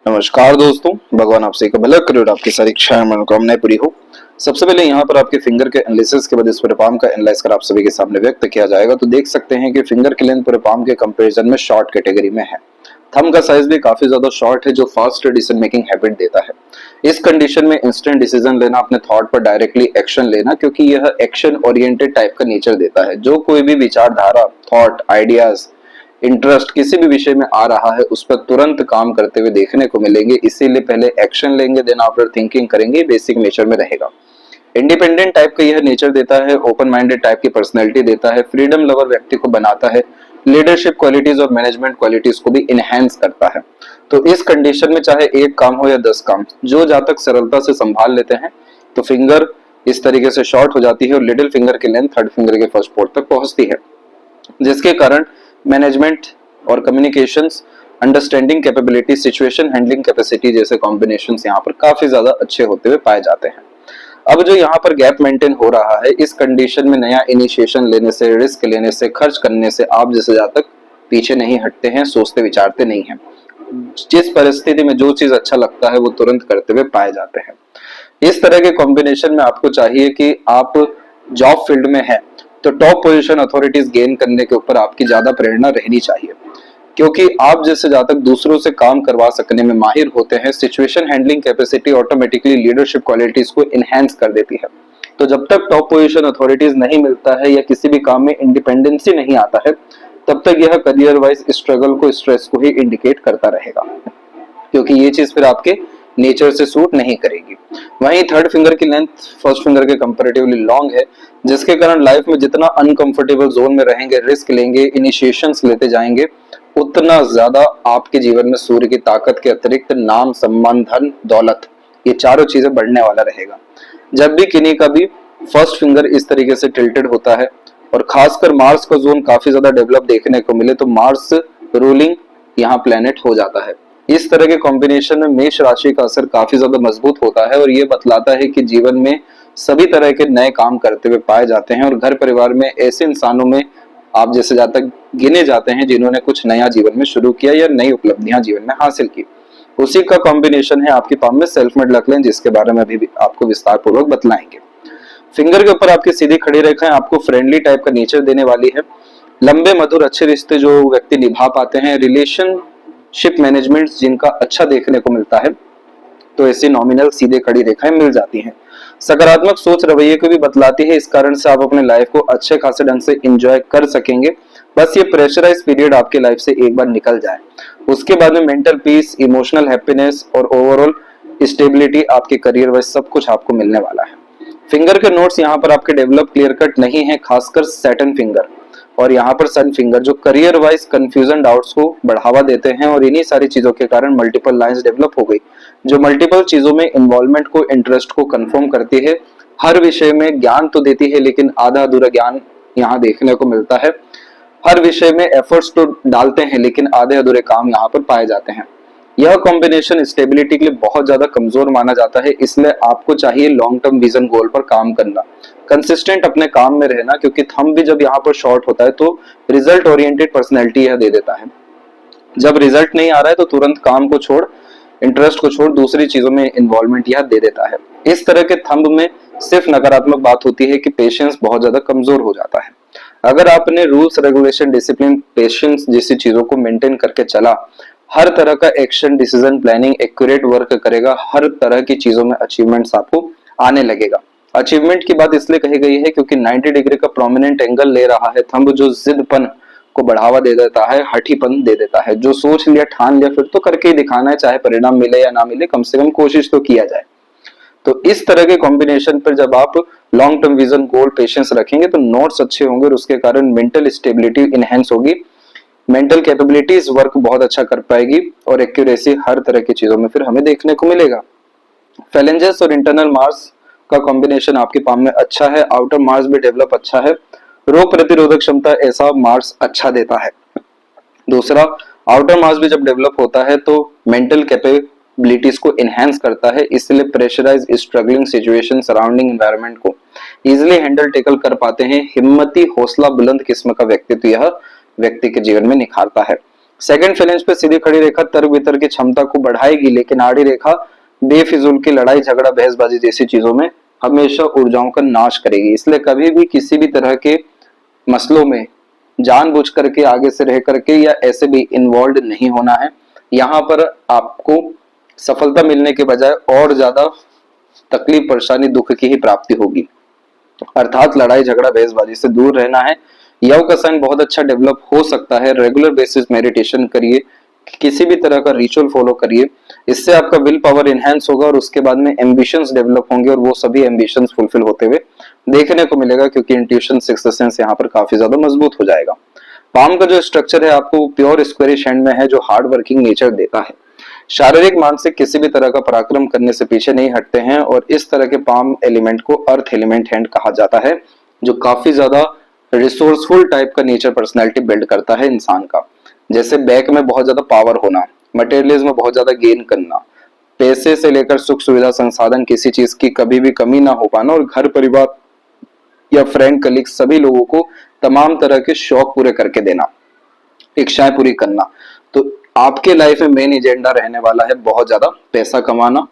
नमस्कार दोस्तों, भगवान आपसे एक भला करे और आपकी सारी इच्छाएं मनोकामनाएं पूरी हो। सबसे पहले यहाँ पर आपके फिंगर के एनालिसिस के बाद इस पूरे पाम का एनालाइज कर आप सभी के सामने व्यक्त किया जाएगा। तो देख सकते हैं कि फिंगर की लेंथ पूरे पाम के कंपैरिजन में शॉर्ट कैटेगरी में है। थंब का साइज भी काफी ज्यादा शॉर्ट है, जो फास्ट डिसीजन मेकिंग हैबिट देता है। इस कंडीशन में इंस्टेंट डिसीजन लेना, अपने थॉट पर डायरेक्टली एक्शन लेना, क्योंकि यह एक्शन ओरिएंटेड टाइप का नेचर देता है। जो कोई भी विचारधारा, थॉट, आइडियाज, इंटरेस्ट किसी भी विषय में आ रहा है, उस पर तुरंत काम करते हुए देखने को मिलेंगे। इसीलिए पहले एक्शन लेंगे, देन आफ्टर थिंकिंग करेंगे। बेसिक नेचर में रहेगा। इंडिपेंडेंट टाइप का यह नेचर देता है, ओपन माइंडेड टाइप की पर्सनैलिटी देता है, फ्रीडम लवर व्यक्ति को बनाता है, लीडरशिप क्वालिटीज और मैनेजमेंट क्वालिटीज को भी इनहेंस करता है। तो इस कंडीशन में चाहे एक काम हो या 10 काम, जो जहां तक सरलता से संभाल लेते हैं, तो फिंगर इस तरीके से शॉर्ट हो जाती है और लिटिल फिंगर की लेंथ थर्ड फिंगर के फर्स्ट पोर्ट तक पहुंचती है, जिसके कारण मैनेजमेंट और communications, understanding capability, situation handling capacity जैसे कॉम्बिनेशंस यहाँ पर काफी ज्यादा अच्छे होते हुए पाए जाते हैं। अब जो यहाँ पर गैप मेंटेन हो रहा है, इस कंडीशन में नया इनिशिएशन लेने से, रिस्क लेने से, खर्च करने से आप जैसे जहाँ तक पीछे नहीं हटते हैं, सोचते विचारते नहीं हैं। जिस परिस्थिति में जो चीज अच्छा लगता है वो तुरंत करते हुए पाए जाते हैं। इस तरह के कॉम्बिनेशन में आपको चाहिए कि आप जॉब फील्ड में हैं तो टॉप पोजीशन अथॉरिटीज गेन करने के ऊपर आपकी ज्यादा प्रेरणा रहनी चाहिए, क्योंकि आप जैसे ज्यादा तक दूसरों से काम करवा सकने में माहिर होते हैं। Situation handling capacity automatically leadership qualities को इनहेंस कर देती है। तो जब तक टॉप पोजीशन अथॉरिटीज नहीं मिलता है या किसी भी काम में इंडिपेंडेंसी नहीं आता है, तब तक यह करियर वाइज स्ट्रगल को, स्ट्रेस को ही इंडिकेट करता रहेगा, क्योंकि ये चीज फिर आपके नेचर से सूट नहीं करेगी। वहीं थर्ड फिंगर की लेंथ फर्स्ट फिंगर के कंपैरेटिवली लॉन्ग है, जिसके कारण लाइफ में जितना अनकंफर्टेबल जोन में रहेंगे, रिस्क लेंगे, इनिशिएशंस लेते जाएंगे, उतना ज्यादा आपके जीवन में सूर्य की ताकत के अतिरिक्त नाम, सम्मान, धन, दौलत, ये चारों चीजें बढ़ने वाला रहेगा। जब भी किन्हीं का भी फर्स्ट फिंगर इस तरीके से टिल्टेड होता है और खासकर मार्स का जोन काफी ज्यादा डेवलप देखने को मिले, तो मार्स रूलिंग यहाँ प्लेनेट हो जाता है। इस तरह के कॉम्बिनेशन में मेष राशि का असर काफी ज्यादा मजबूत होता है और ये बतलाता है कि जीवन में सभी तरह के नए काम करते हुए पाए जाते हैं और घर परिवार में ऐसे इंसानों में आप जैसे जहाँ तक गिने जाते हैं जिन्होंने कुछ नया जीवन में शुरू किया या नई उपलब्धियां जीवन में हासिल की। उसी का कॉम्बिनेशन है आपकी पाम में सेल्फ मेड लक लाइन, जिसके बारे में अभी आपको विस्तार पूर्वक बतलाएंगे। फिंगर के ऊपर आपकी सीधी खड़ी रेखाएं आपको फ्रेंडली टाइप का नेचर देने वाली है। लंबे मधुर अच्छे रिश्ते जो व्यक्ति निभा पाते हैं, रिलेशनशिप मैनेजमेंट जिनका अच्छा देखने को मिलता है, तो ऐसी नॉमिनल सीधे खड़ी रेखाएं मिल जाती हैं। सकारात्मक सोच रवैये को भी बतलाती है, इस कारण से आप अपने लाइफ को अच्छे खासे ढंग से एंजॉय कर सकेंगे। बस ये प्रेशराइज पीरियड आपके लाइफ से एक बार निकल जाए, उसके बाद में मेंटल पीस, इमोशनल हैप्पीनेस और ओवरऑल स्टेबिलिटी आपके करियर वाइज सब कुछ आपको मिलने वाला है। फिंगर के नोट्स यहाँ पर आपके डेवलप क्लियर कट नहीं है, खासकर सैटर्न फिंगर और यहाँ पर सन फिंगर, जो करियर वाइज कंफ्यूजन, डाउट्स को बढ़ावा देते हैं। और इन्हीं सारी चीजों के कारण मल्टीपल लाइंस डेवलप हो गई, जो मल्टीपल चीजों में इन्वॉल्वमेंट को, इंटरेस्ट को कंफर्म करती है। हर विषय में ज्ञान तो देती है, लेकिन आधा अधूरा ज्ञान यहाँ देखने को मिलता है। हर विषय में एफर्ट्स तो डालते हैं, लेकिन आधे अधूरे काम यहाँ पर पाए जाते हैं। यह कॉम्बिनेशन स्टेबिलिटी के लिए बहुत ज्यादा कमजोर माना जाता है, इसलिए आपको चाहिए लॉन्ग टर्म विजन गोल पर काम करना, कंसिस्टेंट अपने काम में रहना, क्योंकि थंब भी जब यहाँ पर शॉर्ट होता है तो रिजल्ट ओरिएंटेड पर्सनैलिटी यह दे देता है। जब रिजल्ट नहीं आ रहा है तो तुरंत काम को छोड़, इंटरेस्ट को छोड़ दूसरी चीजों में इन्वॉल्वमेंट यह दे देता है। इस तरह के थंब में सिर्फ नकारात्मक बात होती है कि पेशेंस बहुत ज्यादा कमजोर हो जाता है। अगर आपने रूल्स, रेगुलेशन, डिसिप्लिन, पेशेंस जैसी चीजों को मेंटेन करके चला, हर तरह का action, decision, planning accurate work करेगा, हर तरह की चीजों में अचीवमेंट्स आपको आने लगेगा। अचीवमेंट की बात इसलिए कही गई है क्योंकि 90 डिग्री का प्रोमिनेंट एंगल ले रहा है थंब, जो जिदपन को बढ़ावा दे देता है, हठीपन दे देता है। जो सोच लिया, ठान लिया, फिर तो करके ही दिखाना है, चाहे परिणाम मिले या ना मिले, कम से कम कोशिश तो किया जाए। तो इस तरह के कॉम्बिनेशन पर जब आप लॉन्ग टर्म विजन, गोल, पेशेंस रखेंगे तो नोट्स अच्छे होंगे और उसके कारण मेंटल स्टेबिलिटी इनहेंस होगी, मेंटल कैपेबिलिटीज वर्क बहुत अच्छा कर पाएगी और एक्यूरेसी हर तरह की चीजों में फिर हमें देखने को मिलेगा। फैलेंजेस और इंटरनल मार्स का कॉम्बिनेशन आपके पाम में अच्छा है। आउटर मार्स भी डेवलप अच्छा है। रोग प्रतिरोधक क्षमता ऐसा मार्स अच्छा देता है। दूसरा, आउटर मार्स भी जब डेवलप होता है तो मेंटल कैपेबिलिटीज को इनहेंस करता है, इसलिए pressurise, struggling situation, surrounding environment को इजिली हैंडल, टेकल कर पाते हैं। हिम्मती, हौसला बुलंद किस्म का व्यक्तित्व यह व्यक्ति के जीवन में निखारता है। सेकंड फ्लैंज पे सीधी खड़ी रेखा तर्क वितर्क की क्षमता को बढ़ाएगी, लेकिन आड़ी रेखा बेफिजूल की लड़ाई झगड़ा बहसबाजी जैसी चीजों में हमेशा ऊर्जाओं का नाश करेगी। इसलिए कभी भी किसी भी तरह के मसलों में जानबूझ करके आगे से रह करके या ऐसे भी इन्वॉल्व नहीं होना है। यहाँ पर आपको सफलता मिलने के बजाय और ज्यादा तकलीफ परेशानी दुख की ही प्राप्ति होगी, अर्थात लड़ाई झगड़ा बहसबाजी से दूर रहना है। यव का साइन बहुत अच्छा डेवलप हो सकता है। रेगुलर बेसिस मेडिटेशन करिए, किसी भी तरह का रिचुअल फॉलो करिए, इससे आपका विल पावर इनहेंस होगा और उसके बाद में एम्बिशंस डेवलप होंगे और वो सभी एम्बिशंस फुलफिल होते हुए देखने को मिलेगा, क्योंकि इंट्यूशन सिक्स्थ सेंस यहाँ पर काफी ज्यादा मजबूत हो जाएगा। पाम का जो स्ट्रक्चर है आपको प्योर स्क्वेरिश हैंड में है, जो हार्ड वर्किंग नेचर देता है। शारीरिक मानसिक किसी भी तरह का पराक्रम करने से पीछे नहीं हटते हैं और इस तरह के पाम एलिमेंट को अर्थ एलिमेंट हैंड कहा जाता है, जो काफी ज्यादा रिसोर्सफुल टाइप का नेचर पर्सनैलिटी बिल्ड करता है इंसान का। जैसे बैक में बहुत ज्यादा पावर होना, मटेरियलिज्म में बहुत ज्यादा गेन करना, पैसे से लेकर सुख सुविधा संसाधन किसी चीज की कभी भी कमी ना हो पाना और घर परिवार या फ्रेंड कलीग सभी लोगों को तमाम तरह के शौक पूरे करके देना, इच्छाएं पूरी करना। तो आपके लाइफ में मेन एजेंडा रहने वाला है बहुत ज्यादा पैसा कमाना,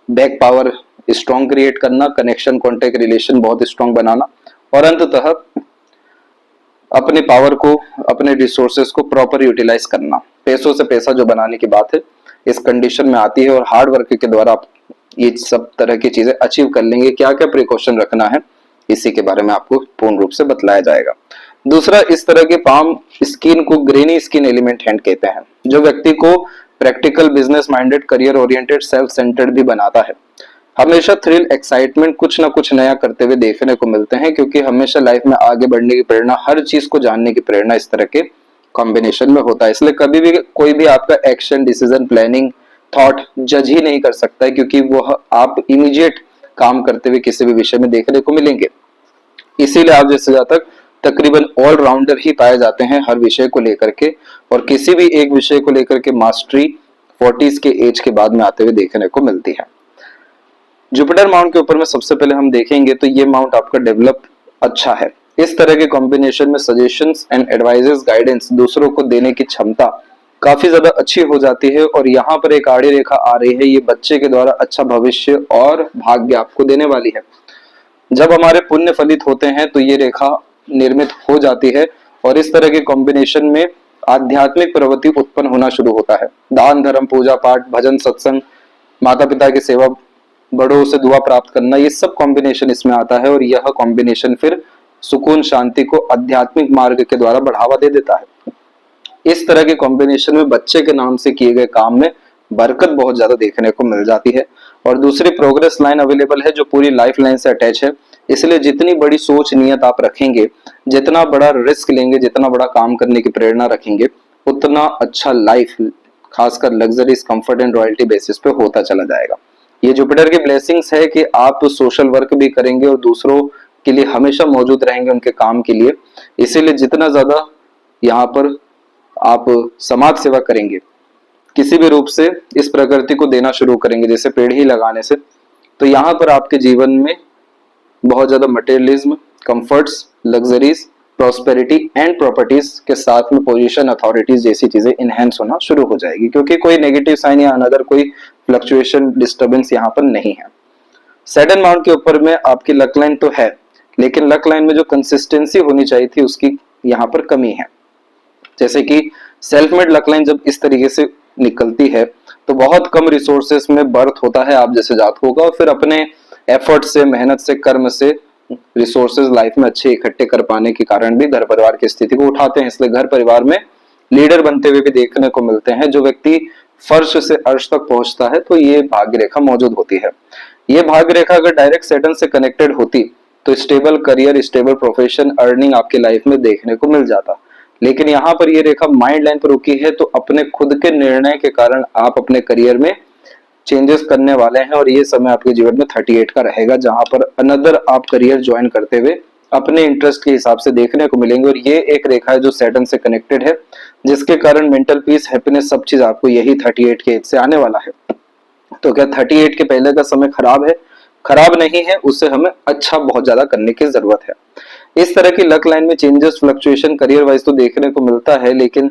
बैक पावर स्ट्रॉन्ग क्रिएट करना, कनेक्शन कॉन्टेक्ट रिलेशन बहुत स्ट्रॉन्ग बनाना और अंततः अपने पावर को अपने रिसोर्सेस को प्रॉपर यूटिलाइज करना। पैसों से पैसा जो बनाने की बात है इस कंडीशन में आती है और हार्ड वर्क के द्वारा आप ये सब तरह की चीजें अचीव कर लेंगे। क्या क्या प्रिकॉशन रखना है इसी के बारे में आपको पूर्ण रूप से बतलाया जाएगा। दूसरा, इस तरह के पाम स्किन को ग्रेनी स्किन एलिमेंट हैंड कहते हैं, जो व्यक्ति को practical business minded career oriented self centred भी बनाता है। हमेशा थ्रिल एक्साइटमेंट कुछ ना कुछ नया करते हुए देखने को मिलते हैं, क्योंकि हमेशा लाइफ में आगे बढ़ने की प्रेरणा, हर चीज को जानने की प्रेरणा इस तरह के कॉम्बिनेशन में होता है। इसलिए कभी भी कोई भी आपका एक्शन डिसीजन प्लानिंग थॉट जज ही नहीं कर सकता है, क्योंकि वो आप इमीडिएट काम करते हुए किसी भी विषय में देखने को मिलेंगे। इसीलिए आप जैसे जातक तकरीबन ऑलराउंडर ही पाए जाते हैं हर विषय को लेकर के, और किसी भी एक विषय को लेकर के मास्टरी 40s के एज के बाद में आते हुए देखने को मिलती है। जुपिटर माउंट के ऊपर में सबसे पहले हम देखेंगे तो ये माउंट आपका डेवलप अच्छा है। इस तरह के कॉम्बिनेशन में सजेशंस एंड एडवाइजेस गाइडेंस दूसरों को देने की क्षमता काफी ज्यादा अच्छी हो जाती है। और यहाँ पर एक आड़ी रेखा आ रही है, ये बच्चे के द्वारा अच्छा भविष्य और भाग्य आपको देने वाली है। जब हमारे पुण्य फलित होते हैं तो ये रेखा निर्मित हो जाती है और इस तरह के कॉम्बिनेशन में आध्यात्मिक प्रवृत्ति उत्पन्न होना शुरू होता है। दान धर्म पूजा पाठ भजन सत्संग, माता पिता की सेवा, बड़ों से दुआ प्राप्त करना, ये सब कॉम्बिनेशन इसमें आता है और यह कॉम्बिनेशन फिर सुकून शांति को आध्यात्मिक मार्ग के द्वारा बढ़ावा दे देता है। इस तरह के कॉम्बिनेशन में बच्चे के नाम से किए गए काम में बरकत बहुत ज्यादा देखने को मिल जाती है। और दूसरी प्रोग्रेस लाइन अवेलेबल है जो पूरी लाइफ लाइन से अटैच है। इसलिए जितनी बड़ी सोच नियत आप रखेंगे, जितना बड़ा रिस्क लेंगे, जितना बड़ा काम करने की प्रेरणा रखेंगे, उतना अच्छा लाइफ खासकर luxuries comfort and royalty basis पे होता चला जाएगा। ये जुपिटर की ब्लेसिंग्स है कि आप सोशल वर्क भी करेंगे और दूसरों के लिए हमेशा मौजूद रहेंगे उनके काम के लिए। इसीलिए जितना ज्यादा यहाँ पर आप समाज सेवा करेंगे, किसी भी रूप से इस प्रकृति को देना शुरू करेंगे, जैसे पेड़ ही लगाने से, तो यहाँ पर आपके जीवन में बहुत ज्यादा materialism, comforts, luxuries, prosperity and properties के साथ में पोजीशन, अथॉरिटीज जैसी चीजें इनहेंस होना शुरू हो जाएगी, क्योंकि कोई नेगेटिव साइन या अनदर कोई फ्लक्चुएशन डिस्टर्बेंस यहाँ पर नहीं है। सैटर्न माउंट के ऊपर में आपकी लक लाइन तो है, लेकिन लक लाइन में जो कंसिस्टेंसी होनी चाहिए थी उसकी यहाँ पर कमी है। जैसे कि सेल्फ मेड लक लाइन जब इस तरीके से निकलती है तो बहुत कम रिसोर्सेस में बर्थ होता है आप जैसे जातकों का, और फिर अपने एफर्ट से, मेहनत से, कर्म से रिसोर्सेज लाइफ में अच्छे इकट्ठे कर पाने के कारण भी घर परिवार की स्थिति को उठाते हैं। इसलिए घर परिवार में लीडर बनते हुए भी देखने को मिलते हैं। जो व्यक्ति फर्श से अर्श तक पहुंचता है तो ये भाग्य रेखा मौजूद होती है। ये भाग्य रेखा अगर डायरेक्ट सैटर्न से कनेक्टेड होती तो stable career, stable profession, earning आपके लाइफ में देखने को मिल जाता। लेकिन यहाँ पर ये रेखा माइंड लाइन पर रुकी है, तो अपने खुद के निर्णय के कारण आप अपने करियर में चेंजेस करने वाले हैं और ये समय आपके जीवन में 38 का रहेगा, जहां पर अनदर आप करियर ज्वाइन करते हुए अपने इंटरेस्ट के हिसाब से देखने को मिलेंगे। और ये एक रेखा है जो सैटर्न से कनेक्टेड है, जिसके कारण मेंटल पीस, हैप्पीनेस, सब चीज आपको यही 38 के एज से आने वाला है। तो क्या 38 के पहले का समय खराब है? खराब नहीं है, उससे हमें अच्छा बहुत ज्यादा करने की जरूरत है। इस तरह की लक लाइन में चेंजेस, फ्लक्चुएशन करियर वाइज तो देखने को मिलता है, लेकिन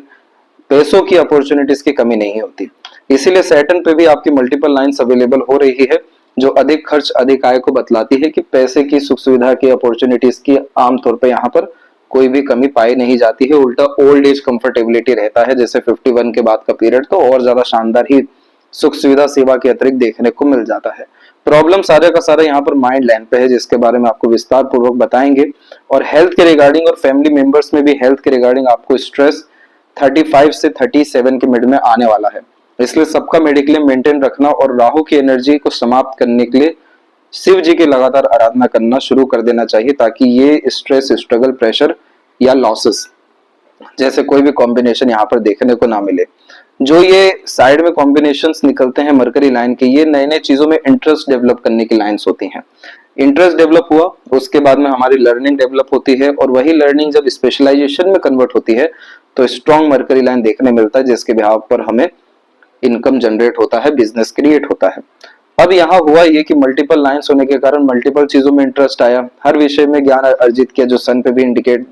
पैसों की अपॉर्चुनिटीज की कमी नहीं होती। इसीलिए सैटर्न पे भी आपकी मल्टीपल लाइंस अवेलेबल हो रही है, जो अधिक खर्च अधिक आय को बतलाती है कि पैसे की सुख सुविधा की अपॉर्चुनिटीज की आमतौर पर यहाँ पर कोई भी कमी पाई नहीं जाती है। उल्टा ओल्ड एज कंफर्टेबिलिटी रहता है, जैसे 51 के बाद का पीरियड तो और ज्यादा शानदार ही सुख सुविधा सेवा के अतिरिक्त देखने को मिल जाता है। प्रॉब्लम सारे का सारा यहाँ पर माइंड लाइन पे है, जिसके बारे में आपको विस्तार पूर्वक बताएंगे। और हेल्थ के रिगार्डिंग और फैमिली मेंबर्स में भी हेल्थ के रिगार्डिंग आपको स्ट्रेस 35 से 37 के मिड में आने वाला है। इसलिए सबका मेडिक्लेम मेंटेन रखना और राहु की एनर्जी को समाप्त करने के लिए शिव जी की लगातार आराधना करना शुरू कर देना चाहिए, ताकि ये स्ट्रेस, स्ट्रगल, प्रेशर या लॉसेस जैसे कोई भी कॉम्बिनेशन यहाँ पर देखने को ना मिले। जो ये साइड में कॉम्बिनेशंस निकलते हैं मरकरी लाइन के, ये नए नए चीजों में इंटरेस्ट डेवलप करने की लाइंस होती हैं। इंटरेस्ट डेवलप हुआ, उसके बाद में हमारी लर्निंग डेवलप होती है, और वही लर्निंग जब स्पेशलाइजेशन में कन्वर्ट होती है तो स्ट्रॉन्ग मरकरी लाइन देखने मिलता है, जिसके बिहाव पर हमें इनकम जनरेट होता है, बिजनेस क्रिएट होता है। अब यहाँ हुआ ये कि मल्टीपल लाइंस होने के कारण मल्टीपल चीजों में इंटरेस्ट आया, हर विषय में ज्ञान अर्जित किया, जो सन पे भी इंडिकेट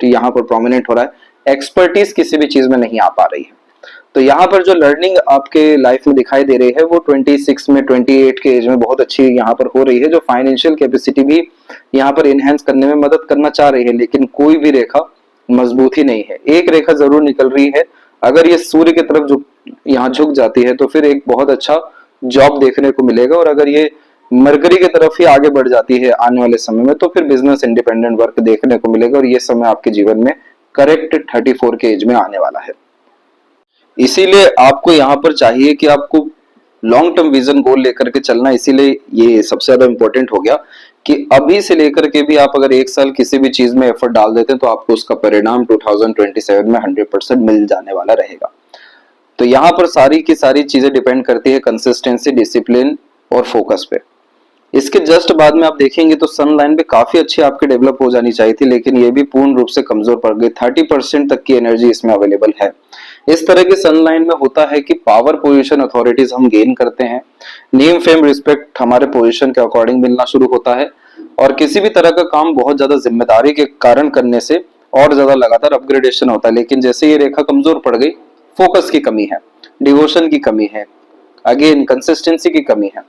यहाँ पर प्रोमिनेंट हो रहा है। एक्सपर्टीज किसी भी चीज में नहीं आ पा रही है। तो यहाँ पर जो लर्निंग आपके लाइफ में दिखाई दे रही है वो 26 में 28 के एज में बहुत अच्छी यहाँ पर हो रही है, जो फाइनेंशियल कैपेसिटी भी यहाँ पर इनहेंस करने में मदद करना चाह रही है। लेकिन कोई भी रेखा मजबूत ही नहीं है। एक रेखा जरूर निकल रही है, अगर ये सूर्य की तरफ यहाँ झुक जाती है तो फिर एक बहुत अच्छा जॉब देखने को मिलेगा, और अगर ये मरकरी की तरफ ही आगे बढ़ जाती है आने वाले समय में तो फिर बिजनेस इंडिपेंडेंट वर्क देखने को मिलेगा, और ये समय आपके जीवन में करेक्ट 34 के एज में आने वाला है। इसीलिए आपको यहाँ पर चाहिए कि आपको लॉन्ग टर्म विजन गोल लेकर के चलना। इसीलिए ये सबसे ज्यादा इंपॉर्टेंट हो गया कि अभी से लेकर के भी आप अगर एक साल किसी भी चीज में एफर्ट डाल देते हैं तो आपको उसका परिणाम 2027 में 100% मिल जाने वाला रहेगा। तो यहाँ पर सारी की सारी चीजें डिपेंड करती है कंसिस्टेंसी, डिसिप्लिन और फोकस पे। इसके जस्ट बाद में आप देखेंगे तो सन लाइन पे काफी अच्छी आपकी डेवलप हो जानी चाहिए थी, लेकिन ये भी पूर्ण रूप से कमजोर पड़ गई। 30% तक की एनर्जी इसमें अवेलेबल है। इस तरह के सन लाइन में होता है कि पावर, पोजीशन, अथॉरिटीज हम गेन करते हैं, नेम, फेम, रिस्पेक्ट हमारे पोजीशन के अकॉर्डिंग मिलना शुरू होता है, और किसी भी तरह का काम बहुत ज्यादा जिम्मेदारी के कारण करने से और ज्यादा लगातार अपग्रेडेशन होता है। लेकिन जैसे ये रेखा कमजोर पड़ गई, फोकस की कमी है, डिवोशन की कमी है, अगेन कंसिस्टेंसी की कमी है,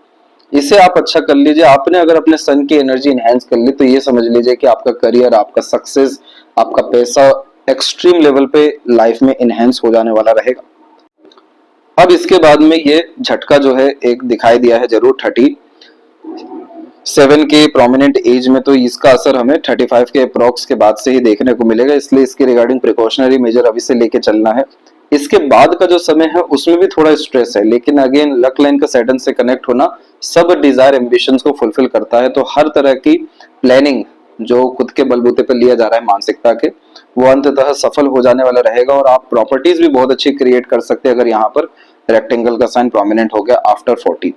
इसे आप अच्छा कर लीजिए। आपने अगर अपने सन की एनर्जी इनहेंस कर ली तो ये समझ लीजिए कि आपका करियर, आपका सक्सेस, आपका पैसा एक्सट्रीम लेवल पे लाइफ में इनहेंस हो जाने वाला रहेगा। अब इसके बाद में ये झटका जो है एक दिखाई दिया है जरूर 37 के प्रोमिनेंट एज में, तो इसका असर हमें 35 के अप्रॉक्स के बाद से ही देखने को मिलेगा। इसलिए इसके रिगार्डिंग प्रिकॉशनरी मेजर अभी से लेके चलना है। इसके बाद का जो समय है उसमें भी थोड़ा स्ट्रेस है, लेकिन अगेन लक लाइन का सैटर्न से कनेक्ट होना सब डिजायर एम्बिशंस को फुलफिल करता है। तो हर तरह की प्लानिंग जो खुद के बलबूते पर लिया जा रहा है मानसिकता के, वो अंततः सफल हो जाने वाला रहेगा, और आप प्रॉपर्टीज भी बहुत अच्छी क्रिएट कर सकते हैं अगर यहाँ पर रेक्टेंगल का साइन प्रोमिनेंट हो गया आफ्टर 40।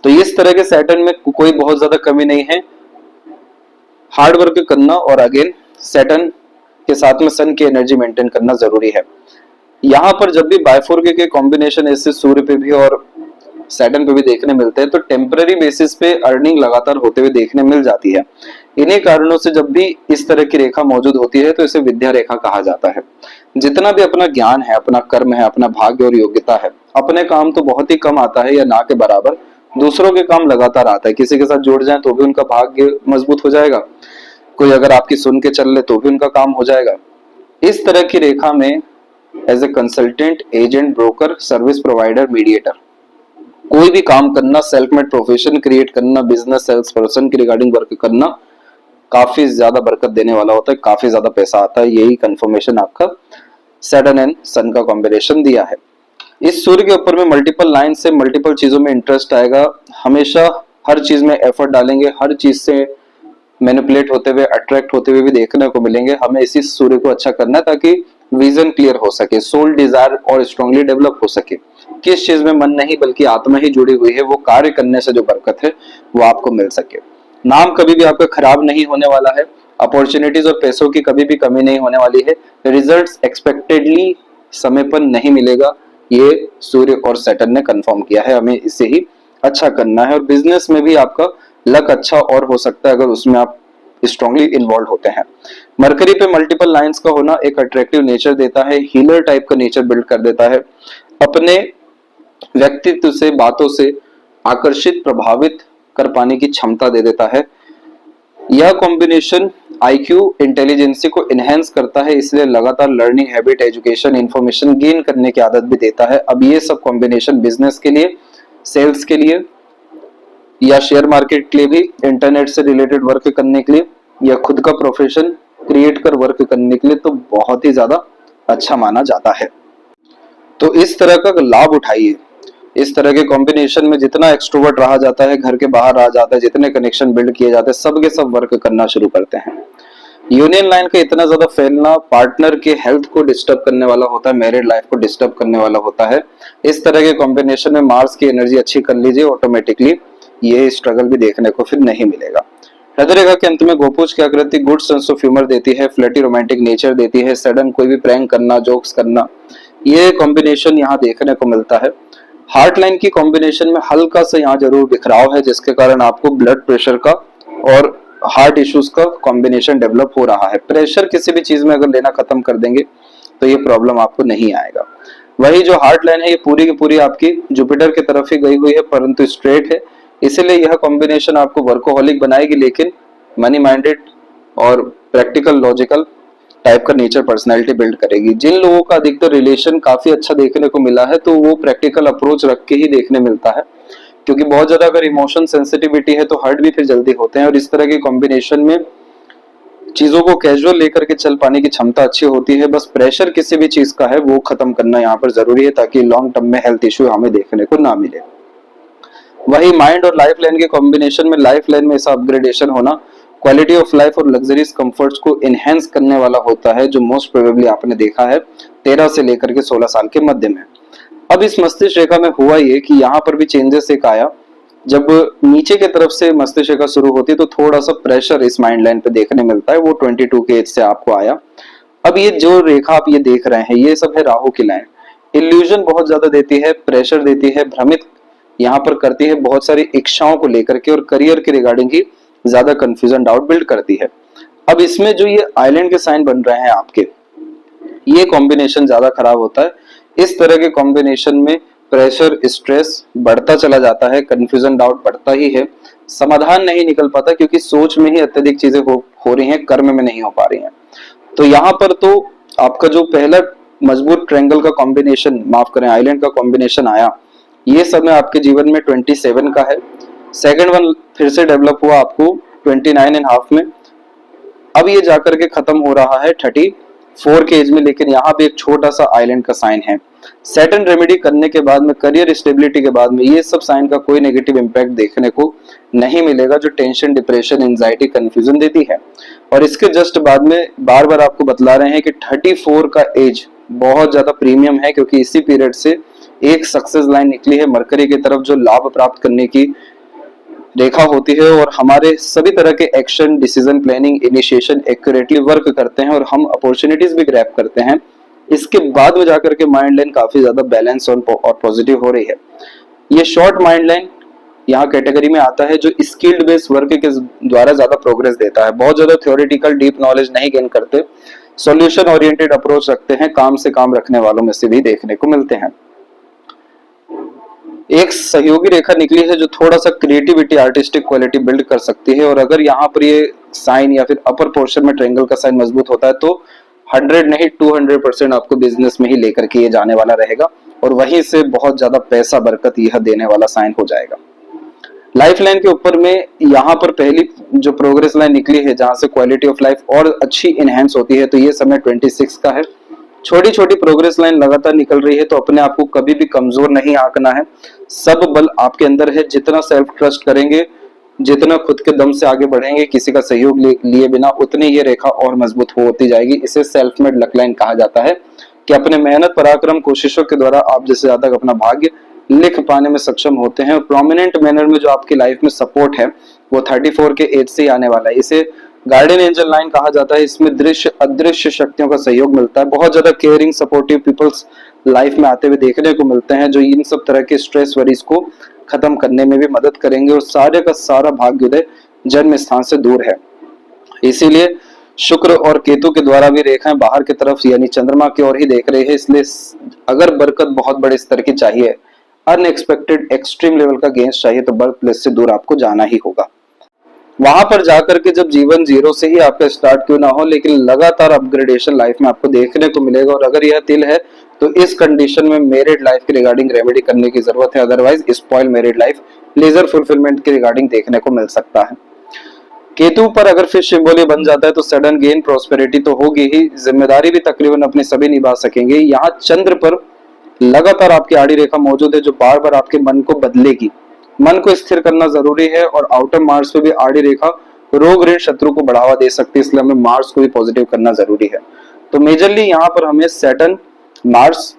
तो इस तरह के सैटर्न में कोई बहुत ज्यादा कमी नहीं है। हार्ड वर्क करना और अगेन सैटर्न के साथ में सन की एनर्जी मेंटेन करना जरूरी है। यहाँ पर जब भी बायफोर के कॉम्बिनेशन ऐसे सूर्य पे भी और सैटर्न पे भी देखने मिलते हैं तो टेम्पररी बेसिस पे अर्निंग लगातार होते हुए देखने मिल जाती है। इन्हीं कारणों से जब भी इस तरह की रेखा मौजूद होती है तो इसे विद्या रेखा कहा जाता है। जितना भी अपना ज्ञान है, अपना कर्म है, अपना भाग्य और योग्यता है, अपने काम तो बहुत ही कम आता है या ना के बराबर, दूसरों के काम लगातार आता है। किसी के साथ जुड़ जाए तो भी उनका भाग्य मजबूत हो जाएगा, कोई अगर आपकी सुन के चल ले तो भी उनका काम हो जाएगा। इस तरह की रेखा में as a consultant, agent, broker, service provider, mediator, कोई भी काम करना, सेल्फ मेड प्रोफेशन क्रिएट करना, बिजनेस, सेल्स पर्सन की रिगार्डिंग वर्क करना काफी ज्यादा बरकत देने वाला होता है, काफी ज्यादा पैसा आता है। यही कंफर्मेशन आपका सैटर्न एंड सन का कॉम्बिनेशन दिया है। इस सूर्य के ऊपर में मल्टीपल लाइन से मल्टीपल चीजों में इंटरेस्ट आएगा। हमेशा हर चीज में एफर्ट डालेंगे, हर चीज से मैनिपुलेट होते हुए, अट्रैक्ट होते हुए भी देखने को मिलेंगे। हमें इसी सूर्य को अच्छा करना है ताकि विजन क्लियर हो सके, सोल डिजायर और स्ट्रांगली डेवलप हो सके। किस चीज में मन नहीं बल्कि आत्मा ही जुड़ी हुई है, वो कार्य करने से जो बरकत है वो आपको मिल सके। नाम कभी भी आपका खराब नहीं होने वाला है, अपॉर्चुनिटीज और पैसों की कभी भी कमी नहीं होने वाली है, रिजल्ट्स एक्सपेक्टेडली समय पर नहीं मिलेगा, ये सूर्य और सैटर्न ने कंफर्म किया है। हमें इसे ही अच्छा करना है, और बिजनेस में भी आपका लक अच्छा और हो सकता है अगर उसमें आप स्ट्रांगली इन्वॉल्व होते हैं। मरकरी पे मल्टीपल लाइंस का होना एक अट्रैक्टिव नेचर देता है, हीलर टाइप का नेचर बिल्ड कर देता है, अपने व्यक्तित्व से, बातों से आकर्षित, प्रभावित कर पाने की क्षमता दे देता है। यह कॉम्बिनेशन आईक्यू, इंटेलिजेंसी को इनहेंस करता है, इसलिए लगातार learning habit, education, information gain करने की आदत भी देता है। अब ये सब कॉम्बिनेशन बिजनेस के लिए, सेल्स के लिए या शेयर मार्केट के लिए भी, इंटरनेट से रिलेटेड वर्क करने के लिए या खुद का प्रोफेशन क्रिएट कर वर्क करने के लिए तो बहुत ही ज्यादा अच्छा माना जाता है। तो इस तरह का लाभ उठाइए। इस तरह के कॉम्बिनेशन में जितना एक्सट्रोवर्ट रहा जाता है, घर के बाहर आ जाता है, जितने कनेक्शन बिल्ड किए जाते हैं, सब के सब वर्क करना शुरू करते हैं। यूनियन लाइन का इतना ज्यादा फैलना पार्टनर के हेल्थ को डिस्टर्ब करने वाला होता है, मैरिड लाइफ को डिस्टर्ब करने वाला होता है। इस तरह के कॉम्बिनेशन में मार्स की एनर्जी अच्छी कर लीजिए, ऑटोमेटिकली ये स्ट्रगल भी देखने को फिर नहीं मिलेगा। हृदय रेखा के अंत में गोपुज की आकृति गुड सेंस ऑफ ह्यूमर देती है, फ्लर्टी रोमांटिक नेचर देती है, सडन कोई भी प्रैंक करना, जोक्स करना, ये कॉम्बिनेशन यहाँ देखने को मिलता है। हार्ट लाइन की कॉम्बिनेशन में हल्का सा यहाँ जरूर बिखराव है, जिसके कारण आपको ब्लड प्रेशर का और हार्ट इश्यूज का कॉम्बिनेशन डेवलप हो रहा है। प्रेशर किसी भी चीज में अगर लेना खत्म कर देंगे तो ये प्रॉब्लम आपको नहीं आएगा। वही जो हार्ट लाइन है ये पूरी की पूरी आपकी जुपिटर की तरफ ही गई हुई है, परंतु स्ट्रेट है, इसीलिए यह कॉम्बिनेशन आपको वर्कोहॉलिक बनाएगी, लेकिन मनी माइंडेड और प्रैक्टिकल लॉजिकल टाइप का नेचर पर्सनैलिटी बिल्ड करेगी। जिन लोगों का अधिकतर रिलेशन काफी अच्छा देखने को मिला है तो वो प्रैक्टिकल अप्रोच रख के ही देखने मिलता है, क्योंकि बहुत ज्यादा अगर इमोशन सेंसिटिविटी है तो हर्ट भी फिर जल्दी होते हैं, और इस तरह के कॉम्बिनेशन में चीजों को कैजुअल लेकर के चल पाने की क्षमता अच्छी होती है। बस प्रेशर किसी भी चीज का है वो खत्म करना यहाँ पर जरूरी है, ताकि लॉन्ग टर्म में हेल्थ इश्यू हमें देखने को ना मिले। वही माइंड और लाइफ लाइन के कॉम्बिनेशन में लाइफ लाइन में ऐसा अपग्रेडेशन होना क्वालिटी ऑफ लाइफ और लग्जरीज कंफर्ट्स को एनहेंस करने वाला होता है, जो मोस्ट प्रोबेबली आपने देखा है 13 से लेकर के 16 साल के मध्य में। अब इस मस्तिष्क रेखा में हुआ ये कि यहाँ पर भी चेंजेस एक आया, जब नीचे की तरफ से मस्तिष्क रेखा शुरू होती है तो थोड़ा सा प्रेशर इस माइंड लाइन पे देखने मिलता है, वो 22 के एज से आपको आया। अब ये जो रेखा आप ये देख रहे हैं ये सब है राहु की लाइन। इल्यूजन बहुत ज्यादा देती है, प्रेशर देती है, भ्रमित यहाँ पर करती है, बहुत सारी इच्छाओं को लेकर के और करियर के रिगार्डिंग ही ज्यादा कंफ्यूजन डाउट बिल्ड करती है। अब इसमें जो ये आइलैंड के साइन बन रहे हैं आपके, ये कॉम्बिनेशन ज्यादा खराब होता है। इस तरह के कॉम्बिनेशन में प्रेशर, स्ट्रेस बढ़ता चला जाता है, कंफ्यूजन डाउट बढ़ता ही है, समाधान नहीं निकल पाता, क्योंकि सोच में ही अत्यधिक चीजें हो रही हैं, कर्म में नहीं हो पा रही हैं। तो यहाँ पर तो आपका जो पहला मजबूत ट्रायंगल का कॉम्बिनेशन, माफ करें आइलैंड का कॉम्बिनेशन आया, ये समय आपके जीवन में 27 का है। सेकंड वन फिर से डेवलप हुआ आपको 29.5 में। अब ये जाकर के खत्म हो रहा है 34 के एज में, लेकिन यहाँ भी एक छोटा सा आइलैंड का साइन है। सैटर्न रेमेडी करने के बाद में, करियर स्टेबिलिटी के बाद में, ये सब साइन का कोई नेगेटिव इंपैक्ट देखने को नहीं मिलेगा, जो टेंशन, डिप्रेशन, एंजाइटी, कंफ्यूजन देती है। और इसके जस्ट बाद में बार बार आपको बतला रहे हैं कि 34 का एज बहुत ज्यादा प्रीमियम है, क्योंकि इसी पीरियड से एक सक्सेस लाइन निकली है मरकरी की तरफ, जो लाभ प्राप्त करने की रेखा होती है, और हमारे सभी तरह के action, decision, planning, initiation accurately work करते हैं और हम अपॉर्चुनिटीज भी ग्रैब करते हैं। इसके बाद में जाकर के माइंड लाइन काफी ज्यादा बैलेंस और पॉजिटिव हो रही है। ये शॉर्ट माइंड लाइन यहाँ कैटेगरी में आता है, जो स्किल्ड बेस्ड वर्क के द्वारा ज्यादा प्रोग्रेस देता है। बहुत ज्यादा थ्योरेटिकल डीप नॉलेज नहीं गेन करते, सॉल्यूशन ओरिएंटेड अप्रोच रखते हैं, काम से काम रखने वालों में से भी देखने को मिलते हैं। एक सहयोगी रेखा निकली है जो थोड़ा सा क्रिएटिविटी, आर्टिस्टिक क्वालिटी बिल्ड कर सकती है, और अगर यहाँ पर ये साइन या फिर अपर पोर्शन में ट्रायंगल का साइन मजबूत होता है तो 100 नहीं 200% आपको बिजनेस में ही लेकर के ये जाने वाला रहेगा, और वहीं से बहुत ज्यादा पैसा, बरकत यह देने वाला साइन हो जाएगा। लाइफ लाइन के ऊपर में यहाँ पर पहली जो प्रोग्रेस लाइन निकली है, जहां से क्वालिटी ऑफ लाइफ और अच्छी इनहेंस होती है, तो ये समय 26 का है। छोटी छोटी प्रोग्रेस लाइन लगातार निकल रही है, तो अपने आप को कभी भी कमजोर नहीं आंकना है। सब बल आपके अंदर है, जितना सेल्फ ट्रस्ट करेंगे, जितना खुद के दम से आगे बढ़ेंगे, किसी का सहयोग लिए बिना, उतनी ये रेखा और मजबूत होती जाएगी। इसे सेल्फ मेड लक लाइन कहा जाता है, कि अपने मेहनत, पराक्रम, कोशिशों के द्वारा आप जैसे ज्यादा अपना भाग्य लिख पाने में सक्षम होते हैं। और प्रोमिनेंट मैनर में जो आपकी लाइफ में सपोर्ट है वो 34 के एज से ही आने वाला है। इसे गार्डियन एंजल लाइन कहा जाता है। इसमें दृश्य अदृश्य शक्तियों का सहयोग मिलता है। बहुत ज्यादा केयरिंग, सपोर्टिव पीपल्स लाइफ में आते हुए देखने को मिलते हैं, जो इन सब तरह के स्ट्रेस वरीज को खत्म करने में भी मदद करेंगे, और सारे का सारा भाग्योदय जन्म स्थान से दूर है। इसीलिए शुक्र और केतु के द्वारा भी रेखाएं बाहर की तरफ यानी चंद्रमा की ओर ही देख रही है। इसलिए अगर बरकत बहुत बड़े स्तर की चाहिए, अनएक्सपेक्टेड एक्सट्रीम लेवल का गेंस चाहिए, तो बर्थ प्लेस से दूर आपको जाना ही होगा। वहां पर जाकर के जब जीवन जीरो से ही आपका स्टार्ट क्यों ना हो, लेकिन लगातार अपग्रेडेशन लाइफ में आपको देखने को मिलेगा। और अगर यह तिल है तो इस कंडीशन में मैरिड लाइफ के रिगार्डिंग रेमेडी करने की जरूरत है, otherwise spoil married life leisure fulfilment के रिगार्डिंग देखने को मिल सकता है। केतु पर अगर फिश सिंबल बन जाता है तो सडन गेन प्रॉस्पेरिटी तो होगी ही, जिम्मेदारी भी तकरीबन अपनी सभी निभा सकेंगे। यहाँ चंद्र पर लगातार आपकी आड़ी रेखा मौजूद है जो बार बार आपके मन को बदलेगी। मन को स्थिर करना जरूरी है। और आउटर मार्स पे भी आड़ी रेखा रोग ऋण शत्रु को बढ़ावा दे सकती है, इसलिए हमें मार्स को भी पॉजिटिव करना जरूरी है। तो मेजरली यहाँ पर हमें सैटर्न, मार्स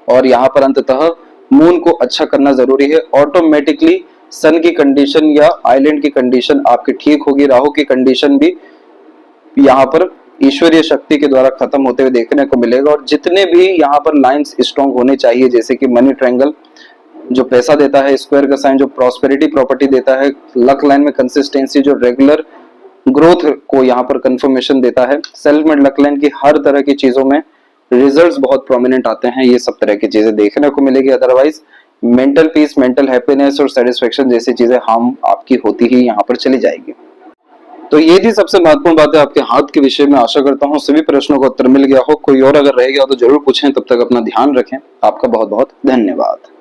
और यहाँ पर अंततः मून को अच्छा करना जरूरी है। ऑटोमेटिकली सन की कंडीशन या आइलैंड की कंडीशन आपकी ठीक होगी। राहु की कंडीशन भी यहाँ पर ईश्वरीय शक्ति के द्वारा खत्म होते हुए देखने को मिलेगा। और जितने भी यहाँ पर लाइंस स्ट्रॉन्ग होने चाहिए, जैसे कि मनी ट्रायंगल जो पैसा देता है, स्क्वायर का साइन जो प्रॉस्पेरिटी प्रॉपर्टी देता है, लक लाइन में कंसिस्टेंसी जो रेगुलर ग्रोथ को यहाँ पर कंफर्मेशन देता है, सेल्फ मेड लक लाइन की हर तरह की चीजों में रिजल्ट्स बहुत प्रोमिनेंट आते हैं, ये सब तरह की चीजें देखने को मिलेगी। Otherwise mental peace, mental happiness और सेटिस्फेक्शन जैसी चीजें हम आपकी होती ही यहाँ पर चली जाएगी। तो ये थी सबसे महत्वपूर्ण बातें आपके हाथ के विषय में। आशा करता हूँ सभी प्रश्नों का उत्तर मिल गया हो। कोई और अगर रह गया तो जरूर पूछें। तब तक अपना ध्यान रखें। आपका बहुत बहुत धन्यवाद।